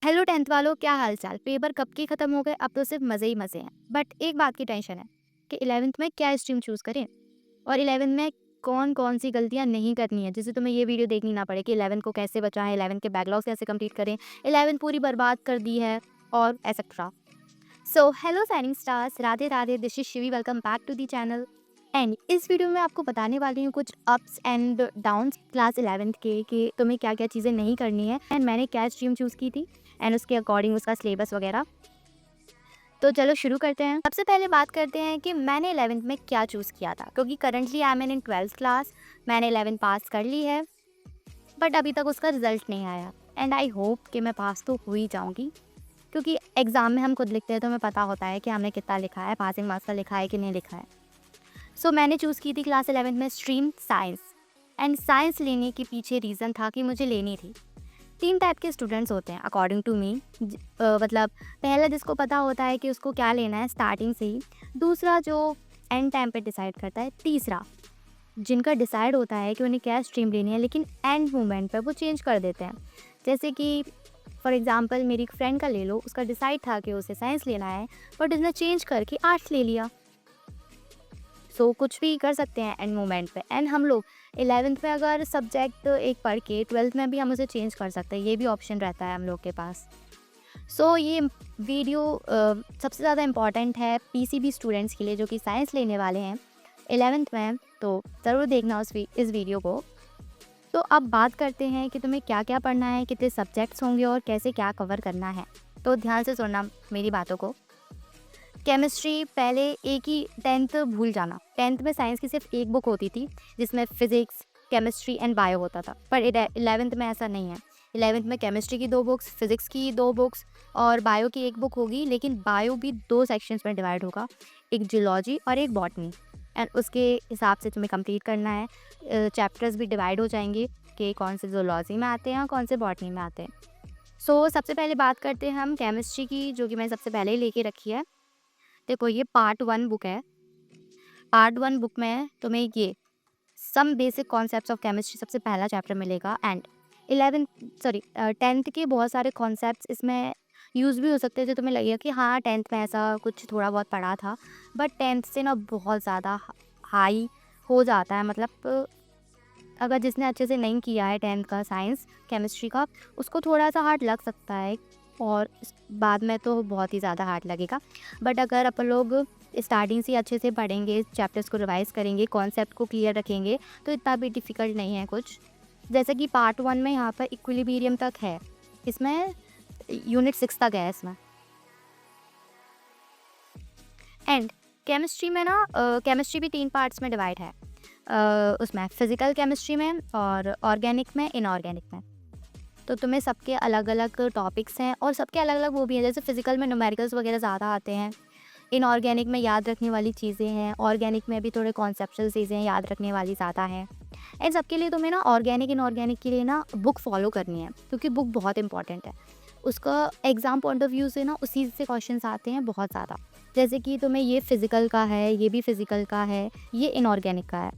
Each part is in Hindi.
हेलो 10th वालों, क्या हाल चाल। पेपर कब के खत्म हो गए, अब तो सिर्फ मजे ही मजे हैं। बट एक बात की टेंशन है कि 11th में क्या स्ट्रीम चूज करें और 11th में कौन कौन सी गलतियां नहीं करनी है, जिससे तुम्हें ये वीडियो देखनी ना पड़े कि 11th को कैसे बचाएं, 11th के बैकलॉग्स कैसे कंप्लीट करें, 11th पूरी बर्बाद कर दी है और etcetera. So hello shining stars, Radhe Radhe, this is Shivi, welcome back to the channel. And इस वीडियो में आपको बताने वाली हूँ कुछ ups and downs class 11th के कि तुम्हें क्या क्या चीज़ें नहीं करनी है एंड मैंने क्या स्ट्रीम चूज़ की थी एंड उसके अकॉर्डिंग उसका सिलेबस वगैरह। तो चलो शुरू करते हैं। सबसे पहले बात करते हैं कि मैंने 11th में क्या चूज़ किया था, क्योंकि currently I am in 12th class. मैंने 11th पास कर ली है बट अभी तक उसका रिजल्ट नहीं आया एंड आई होप कि मैं पास तो हो ही जाऊँगी, क्योंकि एग्ज़ाम में हम खुद लिखते हैं तो हमें पता होता है कि हमने कितना लिखा है, पासिंग मार्क्स का लिखा है कि नहीं लिखा है। सो मैंने चूज़ की थी क्लास 11th में स्ट्रीम साइंस। एंड साइंस लेने के पीछे रीज़न था कि मुझे लेनी थी। 3 टाइप के स्टूडेंट्स होते हैं अकॉर्डिंग टू मी। मतलब पहला जिसको पता होता है कि उसको क्या लेना है स्टार्टिंग से ही, दूसरा जो एंड टाइम पे डिसाइड करता है, तीसरा जिनका डिसाइड होता है कि उन्हें क्या स्ट्रीम लेनी है लेकिन एंड मोमेंट पे वो चेंज कर देते हैं। जैसे कि फॉर एग्जांपल मेरी एक फ्रेंड का ले लो, उसका डिसाइड था कि उसे साइंस लेना है बट उसने चेंज करके आर्ट्स ले लिया। सो कुछ भी कर सकते हैं एंड मोमेंट पे। एंड हम लोग 11th में अगर सब्जेक्ट एक पढ़ के 12th में भी हम उसे चेंज कर सकते हैं, ये भी ऑप्शन रहता है हम लोग के पास। सो ये वीडियो सबसे ज़्यादा इम्पॉर्टेंट है पीसीबी स्टूडेंट्स के लिए जो कि साइंस लेने वाले हैं 11th में, तो ज़रूर देखना इस वीडियो को। तो अब बात करते हैं कि तुम्हें क्या क्या पढ़ना है, कितने सब्जेक्ट्स होंगे और कैसे क्या कवर करना है। तो ध्यान से सुनना मेरी बातों को। केमिस्ट्री पहले एक ही 10th भूल जाना। 10th में साइंस की सिर्फ एक बुक होती थी जिसमें फिजिक्स, केमिस्ट्री एंड बायो होता था, पर 11th में ऐसा नहीं है। 11th में केमिस्ट्री की 2 बुक्स, फिजिक्स की 2 बुक्स और बायो की 1 बुक होगी, लेकिन बायो भी 2 सेक्शंस में डिवाइड होगा, एक जूलॉजी और एक बॉटनी। एंड उसके हिसाब से तुम्हें कंप्लीट करना है। चैप्टर्स भी डिवाइड हो जाएंगे कि कौन से जूलॉजी में आते हैं और कौन से बॉटनी में आते हैं। सो सबसे पहले बात करते हैं हम केमिस्ट्री की, जो कि मैंने सबसे पहले ही लेके रखी है। देखो ये पार्ट 1 बुक है। पार्ट 1 बुक में तुम्हें ये some basic concepts of chemistry सबसे पहला चैप्टर मिलेगा एंड 10th के बहुत सारे कॉन्सेप्ट्स इसमें यूज़ भी हो सकते हैं, जो तुम्हें लगेगा कि हाँ 10th में ऐसा कुछ थोड़ा बहुत पढ़ा था, बट 10th से ना बहुत ज़्यादा हाई हो जाता है। मतलब अगर जिसने अच्छे से नहीं किया है 10th का साइंस केमिस्ट्री का, उसको थोड़ा सा हार्ड लग सकता है और बाद में तो बहुत ही ज़्यादा हार्ड लगेगा। बट अगर अपन लोग स्टार्टिंग से अच्छे से पढ़ेंगे, चैप्टर्स को रिवाइज करेंगे, कॉन्सेप्ट को क्लियर रखेंगे, तो इतना भी डिफ़िकल्ट नहीं है कुछ। जैसे कि पार्ट 1 में यहाँ पर इक्विलिब्रियम तक है, इसमें यूनिट 6 तक है इसमें। एंड केमिस्ट्री में ना केमिस्ट्री भी 3 पार्ट्स में डिवाइड है। उसमें फिज़िकल केमिस्ट्री में और ऑर्गेनिक में, इनऑर्गेनिक में। तो तुम्हें सबके अलग अलग टॉपिक्स हैं और सबके अलग अलग वो भी हैं। जैसे फिजिकल में न्यूमेरिकल्स वगैरह ज़्यादा आते हैं, इनऑर्गेनिक में याद रखने वाली चीज़ें हैं, ऑर्गेनिक में भी थोड़े कॉन्सेप्चुअल चीज़ें याद रखने वाली ज़्यादा हैं। इन सबके लिए तुम्हें ना ऑर्गेनिक इनऑर्गेनिक के लिए ना बुक फॉलो करनी है, क्योंकि बुक बहुत इंपॉर्टेंट है। उसका एग्ज़ाम पॉइंट ऑफ व्यू से ना उसी से क्वेश्चंस आते हैं बहुत ज़्यादा। जैसे कि तुम्हें ये फिजिकल का है, ये भी फिजिकल का है, ये इनऑर्गेनिक का है,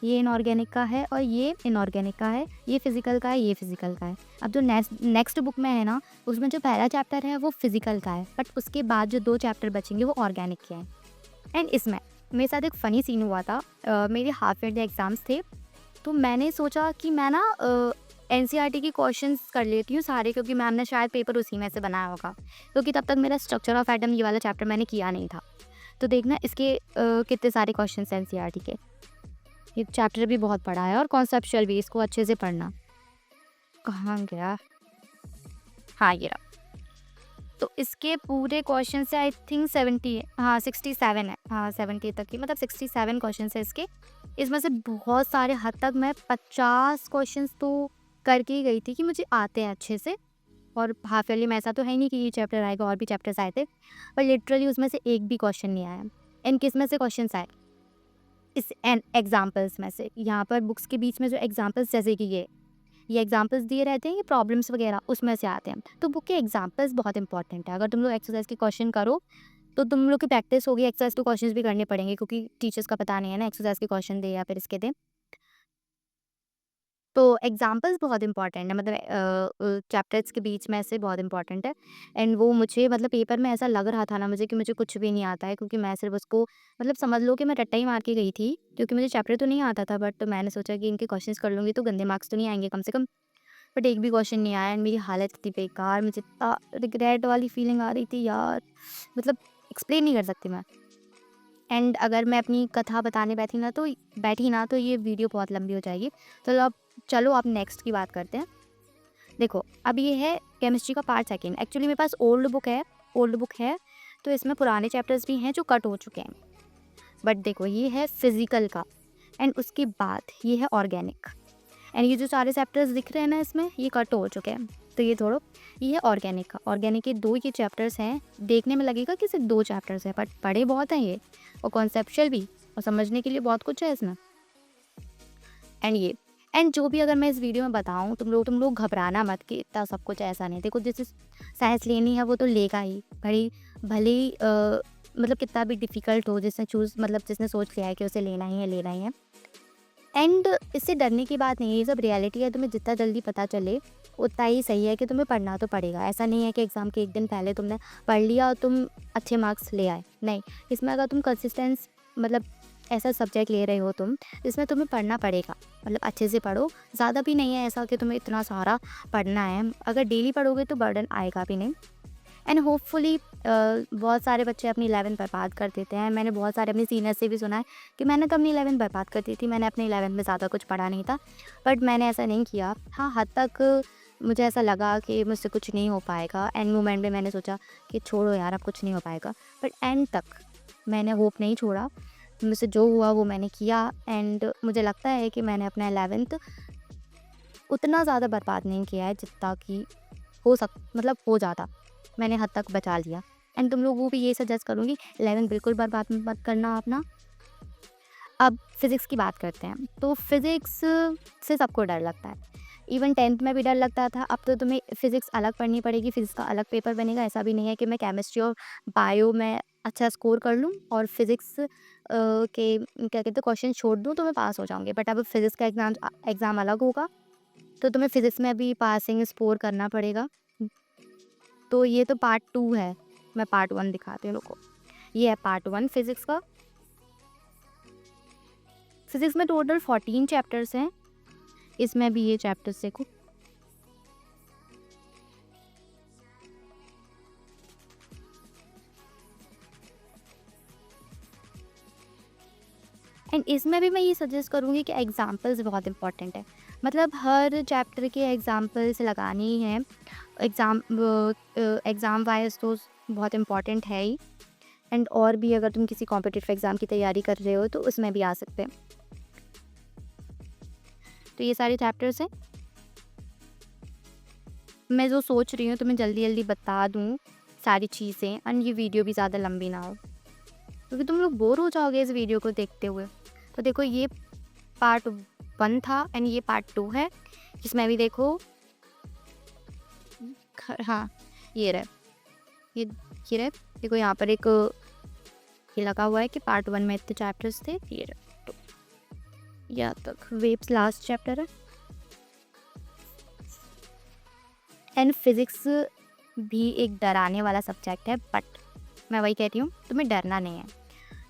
ये इनऑर्गेनिक का है और ये इनऑर्गेनिक का है, ये फिजिकल का है, ये फिजिकल का है। अब जो नेक्स्ट बुक में है ना, उसमें जो पहला चैप्टर है वो फिजिकल का है, बट उसके बाद जो 2 चैप्टर बचेंगे वो ऑर्गेनिक के हैं। एंड इसमें मेरे साथ एक फ़नी सीन हुआ था। मेरे हाफ ईयरली एग्ज़ाम्स थे, तो मैंने सोचा कि मैं ना एनसीईआरटी के क्वेश्चंस कर लेती हूँ सारे, क्योंकि मैम ने शायद पेपर उसी में से बनाया होगा, क्योंकि तब तक मेरा स्ट्रक्चर ऑफ एटम ये वाला चैप्टर मैंने किया नहीं था। तो देखना इसके कितने सारे क्वेश्चन एनसीईआरटी के। ये चैप्टर भी बहुत बड़ा है और कॉन्सेप्चुअल भी, इसको अच्छे से पढ़ना। कहाँ गया? हाँ ये रहा। तो इसके पूरे क्वेश्चन से आई थिंक 70, हाँ 67 है, हाँ 70 तक की, मतलब 67 क्वेश्चन है इसके। इसमें से बहुत सारे हद तक मैं 50 क्वेश्चन तो करके ही गई थी कि मुझे आते हैं अच्छे से। और हाफ ईयरली में ऐसा तो है ही नहीं कि ये चैप्टर आएगा, और भी चैप्टर्स आए थे, पर लिटरली उसमें से एक भी क्वेश्चन नहीं आया। एंड किस में से क्वेश्चन आए, इस एन एग्जाम्पल्स में से। यहाँ पर बुक्स के बीच में जो एग्जाम्पल्स, जैसे कि ये एग्जाम्पल्स दिए रहते हैं, ये प्रॉब्लम्स वगैरह उसमें से आते हैं। तो बुक के एग्जाम्पल्स बहुत इंपॉर्टेंट है। अगर तुम लोग एक्सरसाइज के क्वेश्चन करो तो तुम लोग की प्रैक्टिस होगी, एक्सरसाइज के क्वेश्चंस भी करने पड़ेंगे, क्योंकि टीचर्स का पता नहीं है ना एक्सरसाइज के क्वेश्चन दे या फिर इसके दे। तो एग्ज़ाम्पल्स बहुत इम्पोर्टेंट है, मतलब चैप्टर्स के बीच में से बहुत इम्पोर्टेंट है। एंड वो मुझे मतलब पेपर में ऐसा लग रहा था ना मुझे कि मुझे कुछ भी नहीं आता है, क्योंकि मैं सिर्फ़ उसको मतलब समझ लो कि मैं रट्टा ही मार के गई थी, क्योंकि मुझे चैप्टर तो नहीं आता था, बट मैंने सोचा कि इनके क्वेश्चंस कर लूँगी तो गंदे मार्क्स तो नहीं आएँगे कम से कम। बट एक भी क्वेश्चन नहीं आया एंड मेरी हालत इतनी बेकार, मुझे इतना रिग्रेट वाली फीलिंग आ रही थी यार, मतलब एक्सप्लेन नहीं कर सकती मैं। एंड अगर मैं अपनी कथा बताने बैठी ना तो ये वीडियो बहुत लंबी हो जाएगी। तो अब चलो अब नेक्स्ट की बात करते हैं। देखो, अब ये है केमिस्ट्री का पार्ट सेकंड। एक्चुअली मेरे पास ओल्ड बुक है, तो इसमें पुराने चैप्टर्स भी हैं जो कट हो चुके हैं। बट देखो ये है फिज़िकल का, एंड उसके बाद ये है ऑर्गेनिक। एंड ये जो सारे चैप्टर्स दिख रहे हैं ना इसमें, ये कट हो चुके हैं। तो ये है ऑर्गेनिक का। ऑर्गेनिक के 2 ये चैप्टर्स हैं। देखने में लगेगा कि सिर्फ 2 चैप्टर्स हैं, बट बड़े बहुत हैं ये, और कॉन्सेप्चुअल भी, और समझने के लिए बहुत कुछ है इसमें। एंड ये एंड जो भी अगर मैं इस वीडियो में बताऊँ, तुम लोग घबराना मत कि इतना सब कुछ ऐसा नहीं है। देखो जिसे साइंस लेनी है वो तो लेगा ही, भई भले ही मतलब कितना भी डिफ़िकल्ट हो, जिसने सोच लिया है कि उसे लेना ही है। एंड इससे डरने की बात नहीं है, ये सब रियलिटी है। तुम्हें जितना जल्दी पता चले उतना ही सही है, कि तुम्हें पढ़ना तो पड़ेगा। ऐसा नहीं है कि एग्ज़ाम के 1 दिन पहले तुमने पढ़ लिया और तुम अच्छे मार्क्स ले आए, नहीं। इसमें अगर तुम कंसिस्टेंस मतलब ऐसा सब्जेक्ट ले रहे हो तुम, इसमें तुम्हें पढ़ना पड़ेगा। मतलब अच्छे से पढ़ो, ज़्यादा भी नहीं है ऐसा कि तुम्हें इतना सारा पढ़ना है। अगर डेली पढ़ोगे तो बर्डन आएगा भी नहीं। एंड होपफुली बहुत सारे बच्चे अपनी 11th बर्बाद कर देते हैं। मैंने बहुत सारे अपने सीनियर से भी सुना है कि मैंने तो अपनी 11th बर्बाद कर दी थी, मैंने अपनी 11th में ज़्यादा कुछ पढ़ा नहीं था। बट मैंने ऐसा नहीं किया। हाँ, हद तक मुझे ऐसा लगा कि मुझसे कुछ नहीं हो पाएगा। एंड मोमेंट में मैंने सोचा कि छोड़ो यार, अब कुछ नहीं हो पाएगा। बट एंड तक मैंने होप नहीं छोड़ा। मुझसे जो हुआ वो मैंने किया। एंड मुझे लगता है कि मैंने अपना 11th उतना ज़्यादा बर्बाद नहीं किया है जितना कि हो जाता। मैंने हद तक बचा लिया। एंड तुम लोगों को भी ये सजेस्ट करूँगी, 11th बिल्कुल बर्बाद मत करना अपना। अब फिज़िक्स की बात करते हैं। तो फिज़िक्स से सबको डर लगता है। इवन 10th में भी डर लगता था। अब तो तुम्हें फिज़िक्स अलग पढ़नी पड़ेगी, फिज़िक्स का अलग पेपर बनेगा। ऐसा भी नहीं है कि मैं केमिस्ट्री और बायो में अच्छा स्कोर कर लूँ और फिज़िक्स के क्या कहते हैं क्वेश्चन छोड़ दूँ तो मैं पास हो जाऊँगी। बट अब फिज़िक्स का एग्ज़ाम अलग होगा, तो तुम्हें फिज़िक्स में भी पासिंग स्कोर करना पड़ेगा। तो ये तो पार्ट 2 है। मैं पार्ट 1 दिखाती हूँ, रुको। ये है पार्ट 1 फिज़िक्स का। फिज़िक्स में टोटल 14 चैप्टर्स हैं। इसमें भी ये चैप्टर्स देखो। एंड इसमें भी मैं ये सजेस्ट करूँगी कि एग्ज़ाम्पल्स बहुत इंपॉर्टेंट है। मतलब हर चैप्टर के एग्ज़ाम्पल्स लगाने ही हैं। एग्ज़ाम वाइज़ तो बहुत इम्पॉर्टेंट है ही। एंड और भी अगर तुम किसी कॉम्पिटिटिव एग्ज़ाम की तैयारी कर रहे हो तो उसमें भी आ सकते हैं। तो ये सारे चैप्टर्स हैं। मैं जो सोच रही हूँ तुम्हें जल्दी-जल्दी बता दूँ सारी चीज़ें, एंड ये वीडियो भी ज़्यादा लंबी ना हो, क्योंकि तुम लोग बोर हो जाओगे इस वीडियो को देखते हुए। तो देखो ये पार्ट 1 था एंड ये पार्ट 2 है, जिसमें भी देखो हाँ, ये रहे। ये ये रहे। देखो यहाँ पर एक ये लगा हुआ है कि पार्ट 1 में इतने चैप्टर्स थे। ये रहे। तो यहाँ तक वेव्स लास्ट चैप्टर है। एंड फिज़िक्स भी एक डराने वाला सब्जेक्ट है, बट मैं वही कह रही हूँ, तुम्हें डरना नहीं है।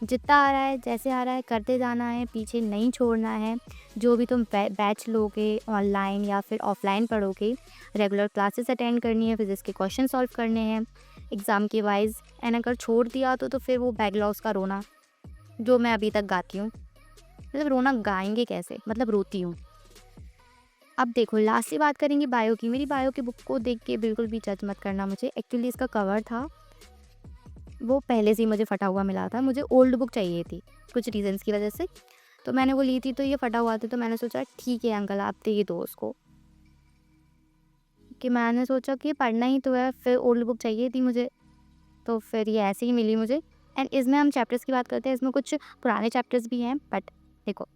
जितना आ रहा है, जैसे आ रहा है करते जाना है, पीछे नहीं छोड़ना है। जो भी तुम बैच लोगे ऑनलाइन या फिर ऑफलाइन पढ़ोगे, रेगुलर क्लासेस अटेंड करनी है, फिज़िक्स के क्वेश्चन सॉल्व करने हैं एग्ज़ाम के वाइज। एंड अगर छोड़ दिया तो फिर वो बैकलॉग्स का रोना, जो मैं अभी तक गाती हूँ। मतलब रोना गाएंगे कैसे, मतलब रोती हूँ। अब देखो लास्ट की बात करेंगे बायो की। मेरी बायो की बुक को देख के बिल्कुल भी जज मत करना मुझे। एक्चुअली इसका कवर था वो पहले से ही मुझे फटा हुआ मिला था। मुझे ओल्ड बुक चाहिए थी कुछ रीज़न्स की वजह से, तो मैंने वो ली थी। तो ये फटा हुआ था, तो मैंने सोचा ठीक है अंकल आप दे दो उसको, कि मैंने सोचा कि पढ़ना ही तो है, फिर ओल्ड बुक चाहिए थी मुझे, तो फिर ये ऐसे ही मिली मुझे। एंड इसमें हम चैप्टर्स की बात करते हैं, इसमें कुछ पुराने चैप्टर्स भी हैं। बट देखो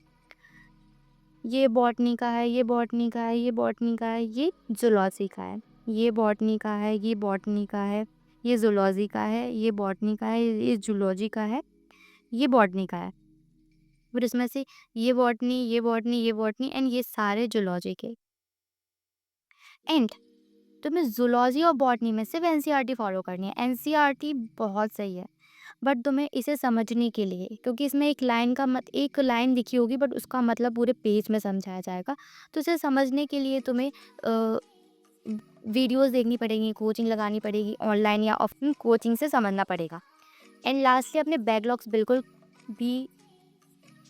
ये बॉटनी का है, ये बॉटनी का है, ये बॉटनी का है, ये जूलॉजी का है, ये बॉटनी का है, ये बॉटनी का है, ये जूलॉजी का है, ये बॉटनी का है, ये जूलॉजी का है, ये बॉटनी का है। फिर उसमें से ये बॉटनी, ये बॉटनी, ये बॉटनी एंड ये सारे जूलॉजी के। एंड तुम्हें ज़ूलॉजी और बॉटनी में सिर्फ एनसीईआरटी फॉलो करनी है। एनसीईआरटी बहुत सही है, बट तुम्हें इसे समझने के लिए, क्योंकि इसमें एक लाइन लिखी होगी बट उसका मतलब पूरे पेज में समझाया जाएगा। तो इसे समझने के लिए तुम्हें वीडियोज़ देखनी पड़ेगी, कोचिंग लगानी पड़ेगी ऑनलाइन या ऑफलाइन, कोचिंग से समझना पड़ेगा। एंड लास्टली अपने बैकलॉग्स बिल्कुल भी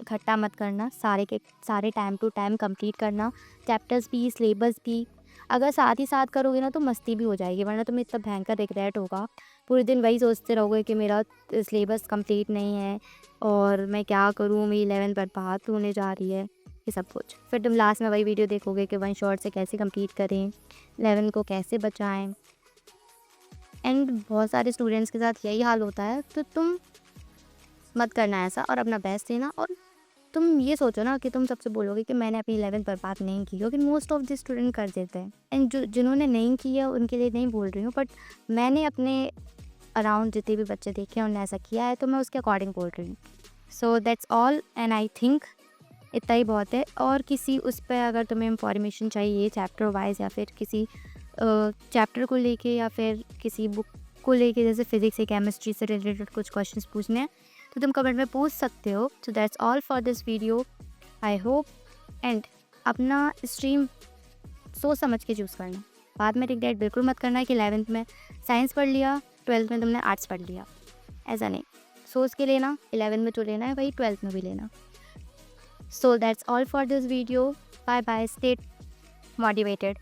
इकट्ठा मत करना, सारे के सारे टाइम टू टाइम कंप्लीट करना, चैप्टर्स भी, सिलेबस भी। अगर साथ ही साथ करोगे ना तो मस्ती भी हो जाएगी, वरना तुम्हें इतना भयंकर रिग्रेट होगा। पूरे दिन वही सोचते रहोगे कि मेरा सिलेबस कंप्लीट नहीं है और मैं क्या करूँ, मेरी 11th बर्बाद होने जा रही है, ये सब कुछ। फिर तुम लास्ट में वही वीडियो देखोगे कि वन शॉट से कैसे कंप्लीट करें, 11 को कैसे बचाएं। एंड बहुत सारे स्टूडेंट्स के साथ यही हाल होता है, तो तुम मत करना ऐसा और अपना बेस्ट देना। और तुम ये सोचो ना कि तुम सबसे बोलोगे कि मैंने अपनी 11th बर्बाद नहीं की, क्योंकि मोस्ट ऑफ द स्टूडेंट कर देते हैं। एंड जिन्होंने नहीं की है उनके लिए नहीं बोल रही हूँ, बट मैंने अपने अराउंड जितने भी बच्चे देखे हैं उन्होंने ऐसा किया है, तो मैं उसके अकॉर्डिंग बोल रही हूँ। सो that's all and I think इतना ही बहुत है। और किसी उस पर अगर तुम्हें इंफॉर्मेशन चाहिए चैप्टर वाइज या फिर किसी चैप्टर को लेके या फिर किसी बुक को लेके, जैसे फिजिक्स या केमिस्ट्री से रिलेटेड कुछ क्वेश्चंस पूछने हैं, तो तुम कमेंट में पूछ सकते हो। सो that's all for this video, I hope. And अपना स्ट्रीम सोच समझ के चूज़ करना, बाद में रिग्रेट बिल्कुल मत करना कि 11th में साइंस पढ़ लिया, 12th में तुमने आर्ट्स पढ़ लिया। ऐसा नहीं, सोच के लेना, 11th में जो लेना है वही 12th में भी लेना। So that's all for this video, bye bye, stay motivated.